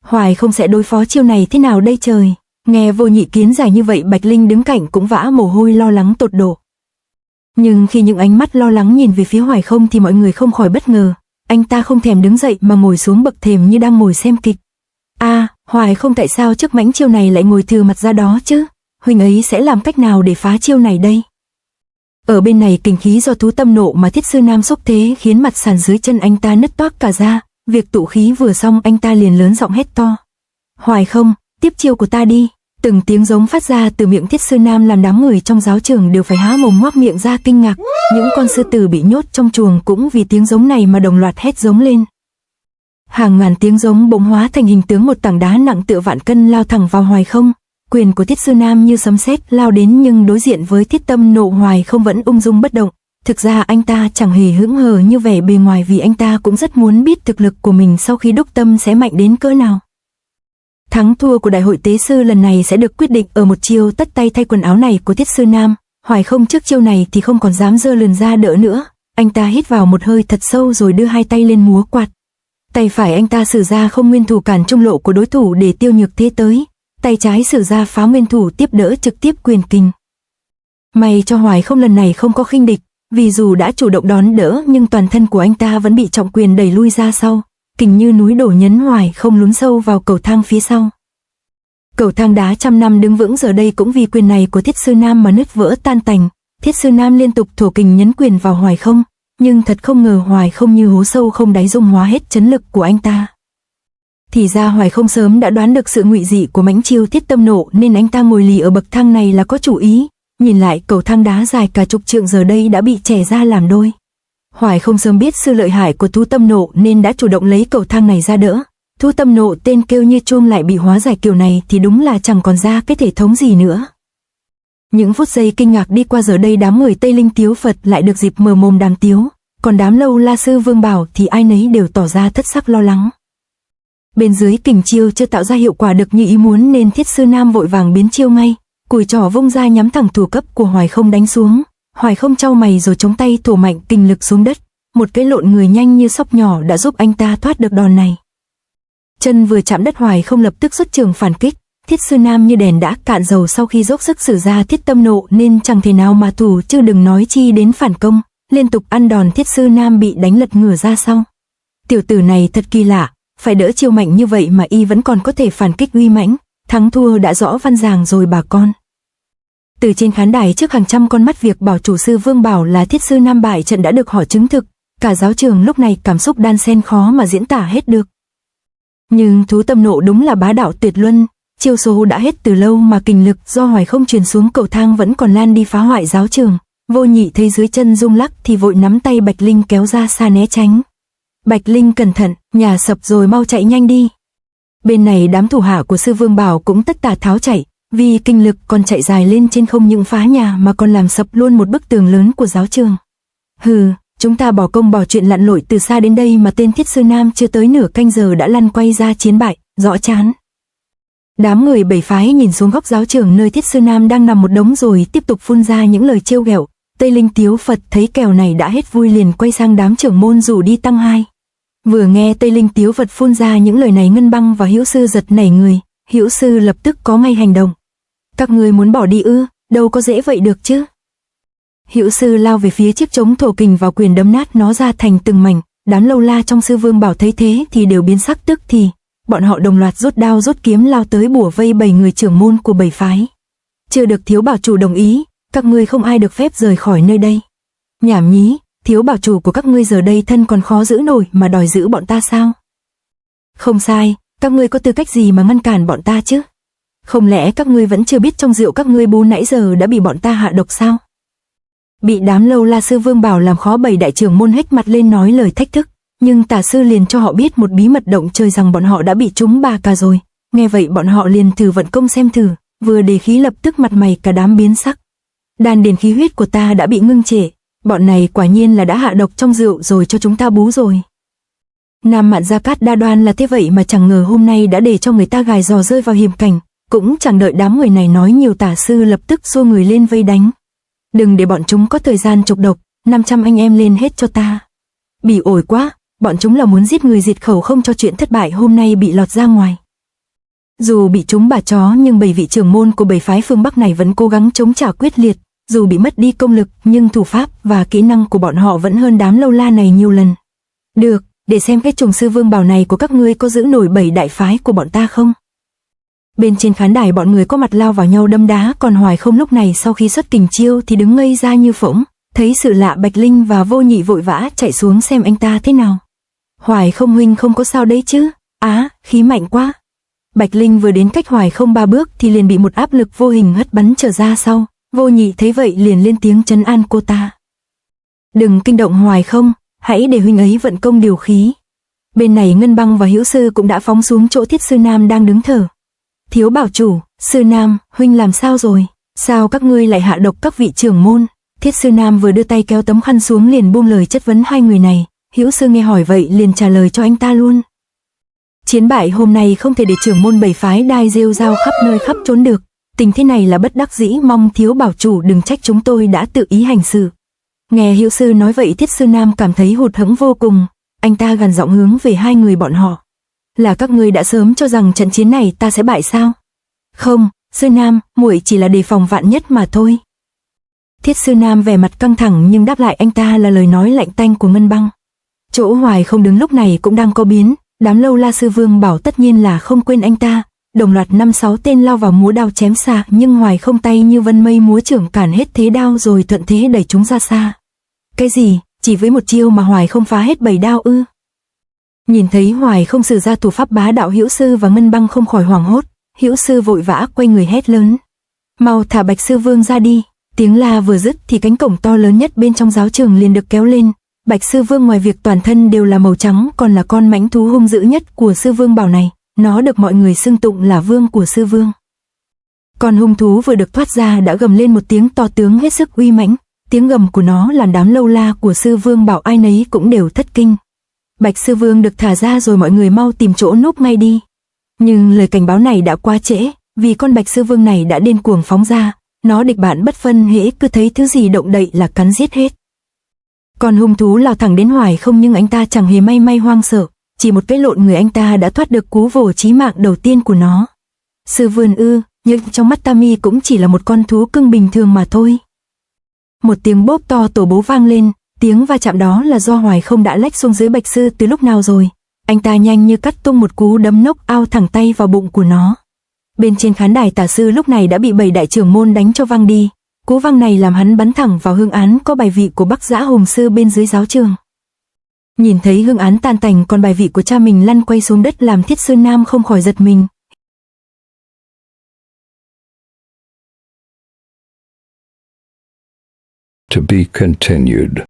Hoài không sẽ đối phó chiêu này thế nào đây trời? Nghe Vô Nhị Kiến giải như vậy, Bạch Linh đứng cạnh cũng vã mồ hôi lo lắng tột độ. Nhưng khi những ánh mắt lo lắng nhìn về phía Hoài không thì mọi người không khỏi bất ngờ. Anh ta không thèm đứng dậy mà ngồi xuống bậc thềm như đang ngồi xem kịch. Hoài không, tại sao trước mãnh chiêu này lại ngồi thừ mặt ra đó chứ? Huynh ấy sẽ làm cách nào để phá chiêu này đây? Ở bên này kình khí do thú tâm nộ mà Thiết Sư Nam xúc thế khiến mặt sàn dưới chân anh ta nứt toác cả ra. Việc tụ khí vừa xong, anh ta liền lớn giọng hét to. Hoài không, tiếp chiêu của ta đi. Từng tiếng giống phát ra từ miệng Thiết Sư Nam làm đám người trong giáo trường đều phải há mồm ngoác miệng ra kinh ngạc. Những con sư tử bị nhốt trong chuồng cũng vì tiếng giống này mà đồng loạt hét giống lên. Hàng ngàn tiếng giống bỗng hóa thành hình tướng một tảng đá nặng tựa vạn cân lao thẳng vào Hoài không. Quyền của Thiết Sư Nam như sấm sét lao đến, nhưng đối diện với Thiết Tâm Nộ, Hoài không vẫn ung dung bất động. Thực ra anh ta chẳng hề hững hờ như vẻ bề ngoài, vì anh ta cũng rất muốn biết thực lực của mình sau khi đúc tâm sẽ mạnh đến cỡ nào. Thắng thua của đại hội tế sư lần này sẽ được quyết định ở một chiêu tất tay thay quần áo này của Thiết Sư Nam. Hoài không trước chiêu này thì không còn dám giơ lườn ra đỡ nữa. Anh ta hít vào một hơi thật sâu rồi đưa hai tay lên múa quạt. Tay phải anh ta sử ra không nguyên thủ cản trung lộ của đối thủ để tiêu nhược thế tới. Tay trái sử ra phá nguyên thủ tiếp đỡ trực tiếp quyền kình. May cho Hoài không lần này không có khinh địch, vì dù đã chủ động đón đỡ nhưng toàn thân của anh ta vẫn bị trọng quyền đẩy lui ra sau. Kình như núi đổ nhấn Hoài không lún sâu vào cầu thang phía sau. Cầu thang đá trăm năm đứng vững giờ đây cũng vì quyền này của Thiết Sư Nam mà nứt vỡ tan tành. Thiết Sư Nam liên tục thổ kình nhấn quyền vào Hoài không, nhưng thật không ngờ Hoài không như hố sâu không đáy dung hóa hết chấn lực của anh ta. Thì ra Hoài không sớm đã đoán được sự ngụy dị của mãnh chiêu Thiết Tâm Nộ, nên anh ta ngồi lì ở bậc thang này là có chủ ý. Nhìn lại cầu thang đá dài cả chục trượng giờ đây đã bị chẻ ra làm đôi. Hoài không sớm biết sự lợi hại của thú tâm nộ nên đã chủ động lấy cầu thang này ra đỡ. Thú tâm nộ tên kêu như chuông lại bị hóa giải kiểu này thì đúng là chẳng còn ra cái thể thống gì nữa. Những phút giây kinh ngạc đi qua, giờ đây đám người Tây Linh Tiếu Phật lại được dịp mở mồm đàm tiếu, còn đám Lâu La Sư Vương Bảo thì ai nấy đều tỏ ra thất sắc lo lắng. Bên dưới kình chiêu chưa tạo ra hiệu quả được như ý muốn nên Thiết Sư Nam vội vàng biến chiêu ngay, cùi trỏ vung ra nhắm thẳng thủ cấp của Hoài không đánh xuống. Hoài không chau mày rồi chống tay thổ mạnh kình lực xuống đất, một cái lộn người nhanh như sóc nhỏ đã giúp anh ta thoát được đòn này. Chân vừa chạm đất, Hoài không lập tức xuất trường phản kích. Thiết Sư Nam như đèn đã cạn dầu sau khi dốc sức sử ra Thiết Tâm Nộ nên chẳng thể nào mà thủ, chứ đừng nói chi đến phản công. Liên tục ăn đòn, Thiết Sư Nam bị đánh lật ngửa ra sau. Tiểu tử này thật kỳ lạ, phải đỡ chiêu mạnh như vậy mà y vẫn còn có thể phản kích uy mãnh. Thắng thua đã rõ văn ràng rồi bà con. Từ trên khán đài trước hàng trăm con mắt, việc bảo chủ sư Vương Bảo là Thiết Sư Nam bại trận đã được họ chứng thực. Cả giáo trường lúc này cảm xúc đan xen khó mà diễn tả hết được. Nhưng thú tâm nộ đúng là bá đạo tuyệt luân, chiêu số đã hết từ lâu mà kình lực do Hoài không truyền xuống cầu thang vẫn còn lan đi phá hoại giáo trường. Vô Nhị thấy dưới chân rung lắc thì vội nắm tay Bạch Linh kéo ra xa né tránh. Bạch Linh cẩn thận, nhà sập rồi, mau chạy nhanh đi. Bên này đám thủ hạ của sư Vương Bảo cũng tất tả tháo chạy, vì kinh lực còn chạy dài lên trên, không những phá nhà mà còn làm sập luôn một bức tường lớn của giáo trường. Hừ, chúng ta bỏ công bỏ chuyện lặn lội từ xa đến đây mà tên Thiết Sư Nam chưa tới nửa canh giờ đã lăn quay ra chiến bại, rõ chán. Đám người bảy phái nhìn xuống góc giáo trường nơi Thiết Sư Nam đang nằm một đống rồi tiếp tục phun ra những lời trêu ghẹo. Tây Linh Tiếu Phật thấy kèo này đã hết vui liền quay sang đám trưởng môn rủ đi tăng hai. Vừa nghe Tây Linh Tiếu Phật phun ra những lời này, Ngân Băng và Hữu Sư giật nảy người. Hữu Sư lập tức có ngay hành động. Các ngươi muốn bỏ đi ư? Đâu có dễ vậy được chứ. Hữu Sư lao về phía chiếc trống thổ kình vào quyền đấm nát nó ra thành từng mảnh. Đám Lâu La trong sư Vương Bảo thấy thế thì đều biến sắc, tức thì bọn họ đồng loạt rút đao rút kiếm lao tới bủa vây 7 người trưởng môn của 7 phái. Chưa được thiếu bảo chủ đồng ý, các ngươi không ai được phép rời khỏi nơi đây. Nhảm nhí, thiếu bảo chủ của các ngươi giờ đây thân còn khó giữ nổi mà đòi giữ bọn ta sao? Không sai, các ngươi có tư cách gì mà ngăn cản bọn ta chứ? Không lẽ các ngươi vẫn chưa biết trong rượu các ngươi bú nãy giờ đã bị bọn ta hạ độc sao? Bị đám Lâu La sư Vương Bảo làm khó, 7 đại trưởng môn hếch mặt lên nói lời thách thức, nhưng tả sư liền cho họ biết một bí mật động trời rằng bọn họ đã bị trúng bà cà rồi. Nghe vậy bọn họ liền thử vận công xem thử, vừa đề khí lập tức mặt mày cả đám biến sắc. Đan điền khí huyết của ta đã bị ngưng trệ, bọn này quả nhiên là đã hạ độc trong rượu rồi cho chúng ta bú rồi. Nam Mạn Gia Cát Đa Đoan là thế vậy mà chẳng ngờ hôm nay đã để cho người ta gài giò rơi vào hiểm cảnh. Cũng chẳng đợi đám người này nói nhiều, tả sư lập tức xua người lên vây đánh. Đừng để bọn chúng có thời gian trục độc, 500 anh em lên hết cho ta. Bỉ ổi quá, bọn chúng là muốn giết người diệt khẩu, không cho chuyện thất bại hôm nay bị lọt ra ngoài. Dù bị trúng bả chó nhưng 7 vị trưởng môn của 7 phái phương Bắc này vẫn cố gắng chống trả quyết liệt, dù bị mất đi công lực nhưng thủ pháp và kỹ năng của bọn họ vẫn hơn đám lâu la này nhiều lần. Được, để xem cái trùng sư vương bảo này của các ngươi có giữ nổi 7 đại phái của bọn ta không? Bên trên khán đài bọn người có mặt lao vào nhau đâm đá, còn Hoài Không lúc này sau khi xuất kình chiêu thì đứng ngây ra như phỗng, thấy sự lạ Bạch Linh và Vô Nhị vội vã chạy xuống xem anh ta thế nào. Hoài Không huynh không có sao đấy chứ? Á, khí mạnh quá. Bạch Linh vừa đến cách Hoài Không 3 bước thì liền bị một áp lực vô hình hất bắn trở ra sau. Vô Nhị thấy vậy liền lên tiếng trấn an cô ta. Đừng kinh động Hoài Không, hãy để huynh ấy vận công điều khí. Bên này Ngân Băng và Hữu Sư cũng đã phóng xuống chỗ Thiết Sư Nam đang đứng thở. Thiếu bảo chủ, Sư Nam, huynh làm sao rồi? Sao các ngươi lại hạ độc các vị trưởng môn? Thiết Sư Nam vừa đưa tay kéo tấm khăn xuống liền buông lời chất vấn hai người này. Hữu Sư nghe hỏi vậy liền trả lời cho anh ta luôn. Chiến bại hôm nay không thể để trưởng môn 7 phái đai rêu rao khắp nơi khắp trốn được. Tình thế này là bất đắc dĩ, mong thiếu bảo chủ đừng trách chúng tôi đã tự ý hành sự. Nghe Hữu Sư nói vậy Thiết Sư Nam cảm thấy hụt hẫng vô cùng. Anh ta gằn giọng hướng về hai người bọn họ. Là các ngươi đã sớm cho rằng trận chiến này ta sẽ bại sao? Không, Sư Nam, muội chỉ là đề phòng vạn nhất mà thôi. Thiết Sư Nam vẻ mặt căng thẳng nhưng đáp lại anh ta là lời nói lạnh tanh của Ngân Băng. Chỗ Hoài Không đứng lúc này cũng đang có biến, đám lâu la sư vương bảo tất nhiên là không quên anh ta. Đồng loạt 5-6 tên lao vào múa đao chém xa, nhưng Hoài Không tay như vân mây múa trưởng cản hết thế đao rồi thuận thế đẩy chúng ra xa. Cái gì, chỉ với một chiêu mà Hoài Không phá hết 7 đao ư? Nhìn thấy Hoài Không sử ra thủ pháp bá đạo, Hữu Sư và Ngân Băng không khỏi hoảng hốt. Hữu Sư vội vã quay người hét lớn. Mau thả Bạch Sư Vương ra đi. Tiếng la vừa dứt thì cánh cổng to lớn nhất bên trong giáo trường liền được kéo lên. Bạch Sư Vương ngoài việc toàn thân đều là màu trắng còn là con mãnh thú hung dữ nhất của Sư Vương bảo này. Nó được mọi người xưng tụng là vương của Sư Vương. Con hung thú vừa được thoát ra đã gầm lên một tiếng to tướng hết sức uy mãnh. Tiếng gầm của nó làm đám lâu la của Sư Vương bảo ai nấy cũng đều thất kinh. Bạch Sư Vương được thả ra rồi mọi người mau tìm chỗ núp ngay đi. Nhưng lời cảnh báo này đã quá trễ, vì con Bạch Sư Vương này đã điên cuồng phóng ra. Nó địch bạn bất phân, hễ cứ thấy thứ gì động đậy là cắn giết hết. Con hung thú lao thẳng đến Hoài Không nhưng anh ta chẳng hề may may hoang sợ. Chỉ một cái lộn người anh ta đã thoát được cú vồ chí mạng đầu tiên của nó. Sư Vườn ư, nhưng trong mắt Tammy cũng chỉ là một con thú cưng bình thường mà thôi. Một tiếng bốp to tổ bố vang lên, tiếng va chạm đó là do Hoài Không đã lách xuống dưới Bạch Sư từ lúc nào rồi. Anh ta nhanh như cắt tung một cú đấm knock out thẳng tay vào bụng của nó. Bên trên khán đài Tả Sư lúc này đã bị 7 đại trưởng môn đánh cho văng đi. Cú văng này làm hắn bắn thẳng vào hương án có bài vị của Bắc Dã Hùng Sư bên dưới giáo trường. Nhìn thấy hương án tan tành còn bài vị của cha mình lăn quay xuống đất làm Thiết Sư Nam không khỏi giật mình. To be continued.